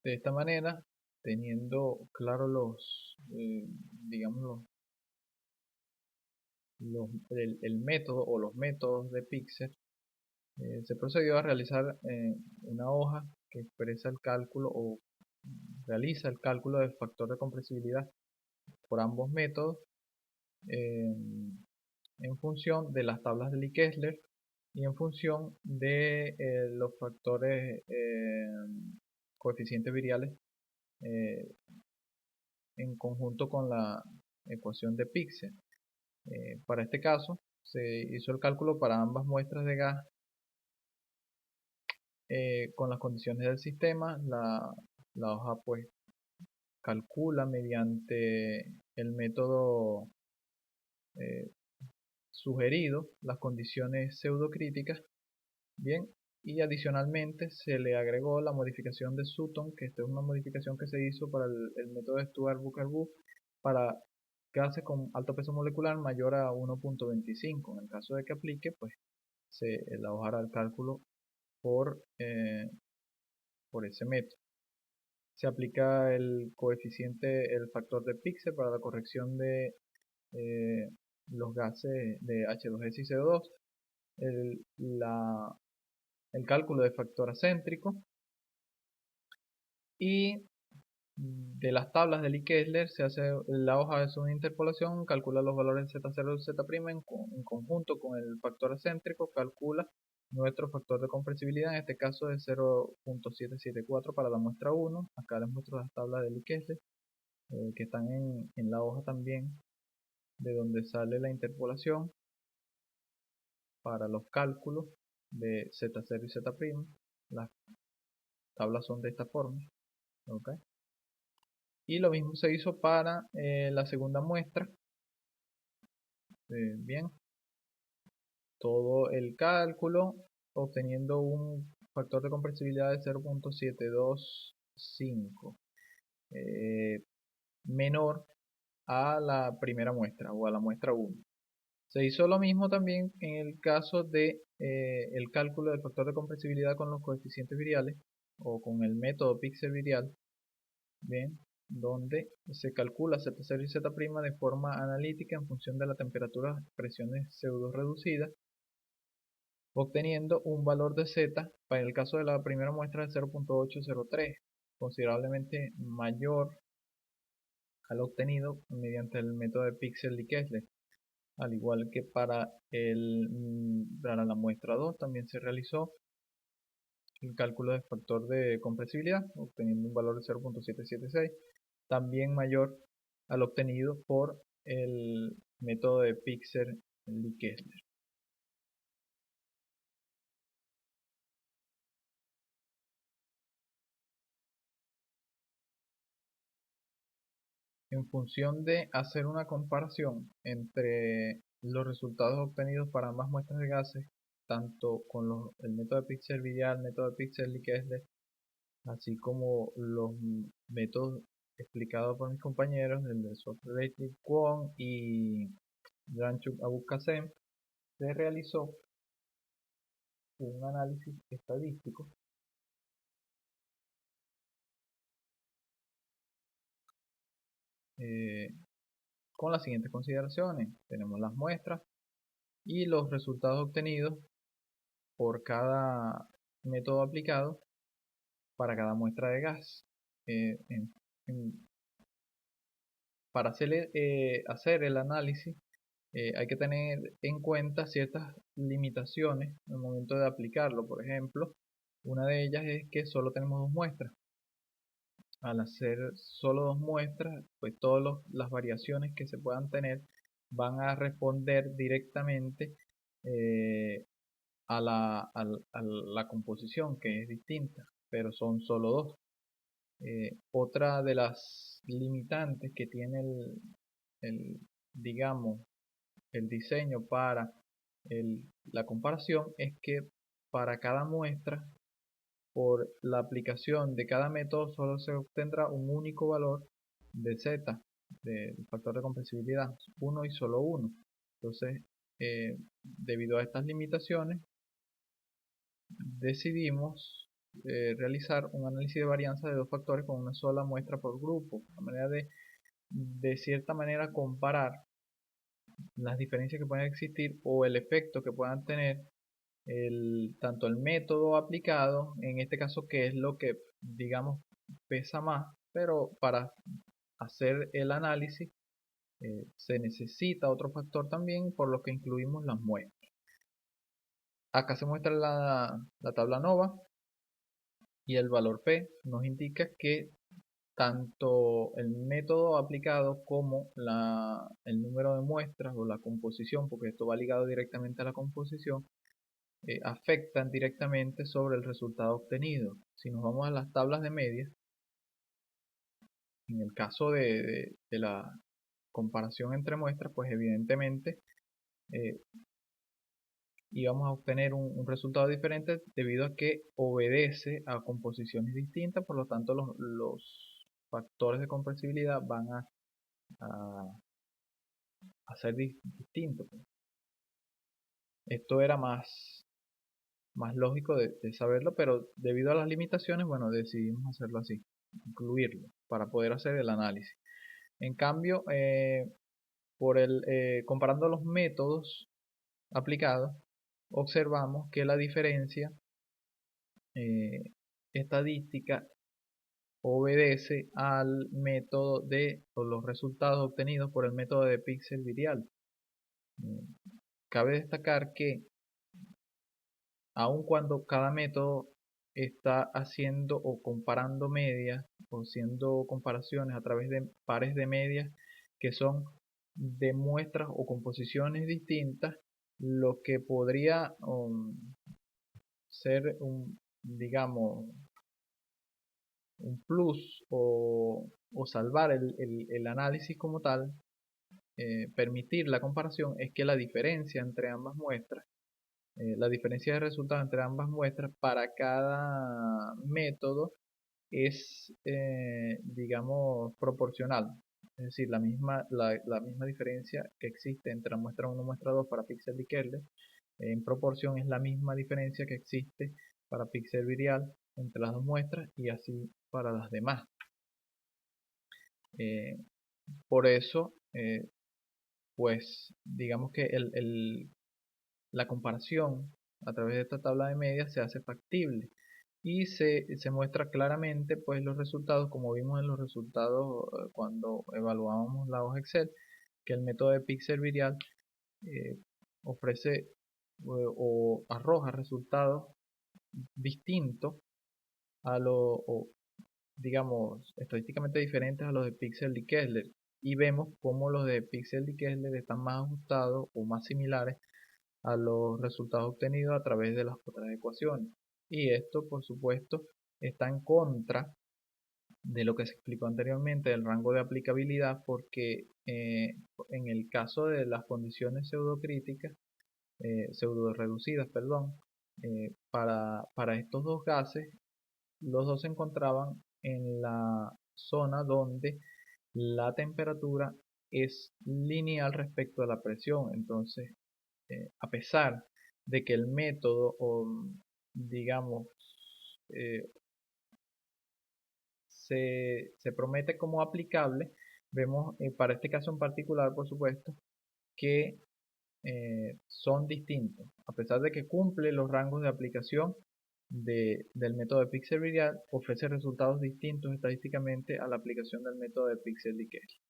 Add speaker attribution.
Speaker 1: De esta manera, teniendo claro digamos, el método o los métodos de Pixel, se procedió a realizar una hoja que expresa el cálculo o realiza el cálculo del factor de compresibilidad por ambos métodos eh, en función de las tablas de Lee-Kessler y en función de los factores coeficientes viriales eh, en conjunto con la ecuación de Pixel. Para este caso, se hizo el cálculo para ambas muestras de gas con las condiciones del sistema. La hoja pues calcula mediante el método eh, sugerido las condiciones pseudocríticas. Bien, y adicionalmente se le agregó la modificación de Sutton, que esta es una modificación que se hizo para el método de Stuart-Bucharbu para gases con alto peso molecular mayor a 1.25. En el caso de que aplique, pues se elaborará el cálculo por ese método. Se aplica el coeficiente, el factor de Pixel para la corrección de los gases de H2S y CO2. El, el cálculo de factor acéntrico y de las tablas de Lee-Kessler se hace la hoja de una interpolación, calcula los valores Z0 y Z' en conjunto con el factor acéntrico, calcula nuestro factor de compresibilidad, en este caso de 0.774 para la muestra 1. Acá les muestro las tablas de Lee-Kessler que están en la hoja también, de donde sale la interpolación para los cálculos de Z0 y Z'. Las tablas son de esta forma. ¿Okay? Y lo mismo se hizo para la segunda muestra. Bien, todo el cálculo obteniendo un factor de compresibilidad de 0.725 menor a la primera muestra o a la muestra 1. Se hizo lo mismo también en el caso de el cálculo del factor de compresibilidad con los coeficientes viriales o con el método Pixel virial. Bien, donde se calcula Z0 y Z' de forma analítica en función de la temperatura, presiones pseudo reducidas, obteniendo un valor de Z para el caso de la primera muestra de 0.803, considerablemente mayor al obtenido mediante el método de Pixel-Lee-Kessler. Al igual que para la muestra 2 también se realizó el cálculo del factor de compresibilidad, obteniendo un valor de 0.776, también mayor al obtenido por el método de Pixel-Lee-Kessler. En función de hacer una comparación entre los resultados obtenidos para ambas muestras de gases, tanto con el método de Pixel virial, el método de Pixel-Lee-Kessler, así como los métodos explicados por mis compañeros, el de Sokraty Kwon y Janchuk Abu-Qasem, se realizó un análisis estadístico con las siguientes consideraciones. Tenemos las muestras y los resultados obtenidos por cada método aplicado para cada muestra de gas. Para hacer el análisis hay que tener en cuenta ciertas limitaciones al momento de aplicarlo. Por ejemplo, una de ellas es que solo tenemos dos muestras. Al hacer solo dos muestras, pues todas las variaciones que se puedan tener van a responder directamente a la composición, que es distinta, pero son solo dos. Otra de las limitantes que tiene digamos, el diseño para la comparación es que para cada muestra, por la aplicación de cada método, solo se obtendrá un único valor de Z, del factor de compresibilidad, uno y solo uno. Entonces, debido a estas limitaciones, decidimos realizar un análisis de varianza de dos factores con una sola muestra por grupo, de manera de cierta manera comparar las diferencias que pueden existir o el efecto que puedan tener tanto el método aplicado, en este caso que es lo que digamos pesa más, pero para hacer el análisis se necesita otro factor también, por lo que incluimos las muestras. Acá se muestra la tabla NOVA y el valor P nos indica que tanto el método aplicado como el número de muestras o la composición, porque esto va ligado directamente a la composición, afectan directamente sobre el resultado obtenido. Si nos vamos a las tablas de medias, en el caso de la comparación entre muestras, pues evidentemente íbamos a obtener un resultado diferente debido a que obedece a composiciones distintas, por lo tanto los factores de compresibilidad van a ser distintos. Esto era más lógico de saberlo, pero debido a las limitaciones, bueno, decidimos hacerlo así, incluirlo, para poder hacer el análisis. En cambio, comparando los métodos aplicados, observamos que la diferencia estadística obedece al método o los resultados obtenidos por el método de píxel virial. Cabe destacar que aun cuando cada método está haciendo o comparando medias o haciendo comparaciones a través de pares de medias que son de muestras o composiciones distintas, lo que podría ser digamos, un plus o salvar el análisis como tal, permitir la comparación, es que la diferencia entre ambas muestras, la diferencia de resultados entre ambas muestras para cada método es, digamos, proporcional. Es decir, la misma diferencia que existe entre la muestra 1 y muestra 2 para píxel y Kessler, en proporción es la misma diferencia que existe para píxel virial entre las dos muestras y así para las demás. Por eso, pues digamos que la comparación a través de esta tabla de medias se hace factible y se muestra claramente pues los resultados, como vimos en los resultados cuando evaluábamos la hoja Excel, que el método de píxel virial ofrece o arroja resultados distintos a digamos, estadísticamente diferentes a los de Pixel y Kessler, y vemos cómo los de Pixel y Kessler están más ajustados o más similares a los resultados obtenidos a través de las otras ecuaciones. Y esto, por supuesto, está en contra de lo que se explicó anteriormente del rango de aplicabilidad, porque en el caso de las condiciones pseudocríticas, pseudo reducidas, perdón, para estos dos gases, los dos se encontraban en la zona donde la temperatura es lineal respecto a la presión. Entonces, a pesar de que el método, digamos, se promete como aplicable, vemos para este caso en particular, por supuesto, que son distintos. A pesar de que cumple los rangos de aplicación del método de píxel virial, ofrece resultados distintos estadísticamente a la aplicación del método de píxel y Kessler.